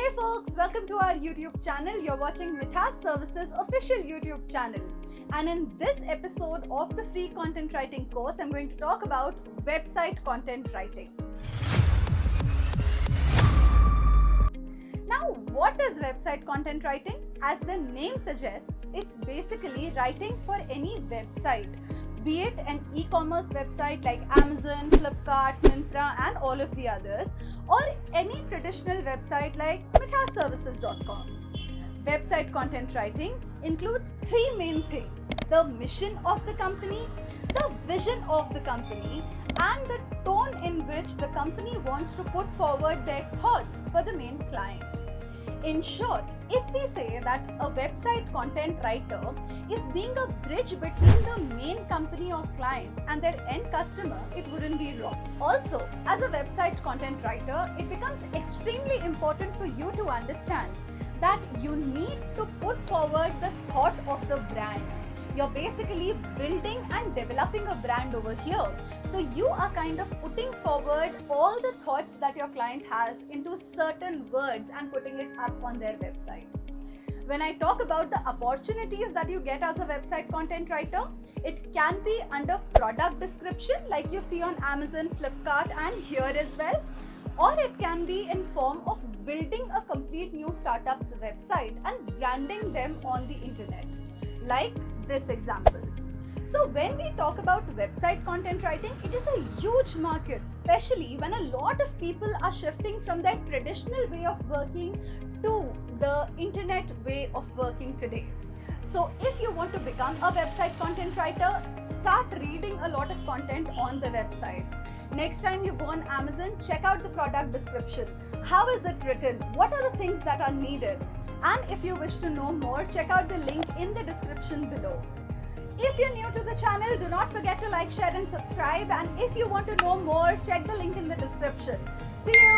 Hey folks, welcome to our YouTube channel. You're watching Mithaas Services official YouTube channel. And in this episode of the free content writing course, I'm going to talk about website content writing. Now, what is website content writing? As the name suggests, it's basically writing for any website, be it an e-commerce website like Amazon, Flipkart, Myntra and all of the others, or any traditional website like mithaasservices.com. Website content writing includes three main things: the mission of the company, the vision of the company, and the tone in which the company wants to put forward their thoughts for the main client. In short, if we say that a website content writer is being a bridge between the main company or client and their end customer, it wouldn't be wrong. Also, as a website content writer, it becomes extremely important for you to understand that you need to put forward the thought of the brand. You're basically building and developing a brand over here. So you are kind of putting forward all the thoughts that your client has into certain words and putting it up on their website. When I talk about the opportunities that you get as a website content writer, it can be under product description like you see on Amazon, Flipkart and here as well. Or it can be in form of building a complete new startup's website and branding them on the internet. Like this example. So when we talk about website content writing, it is a huge market, especially when a lot of people are shifting from their traditional way of working to the internet way of working today. So if you want to become a website content writer, start reading a lot of content on the websites. Next time you go on Amazon, check out the product description. How is it written? What are the things that are needed? And if you wish to know more, check out the link in the description below. If you're new to the channel, do not forget to like, share and subscribe. And if you want to know more, check the link in the description. See you!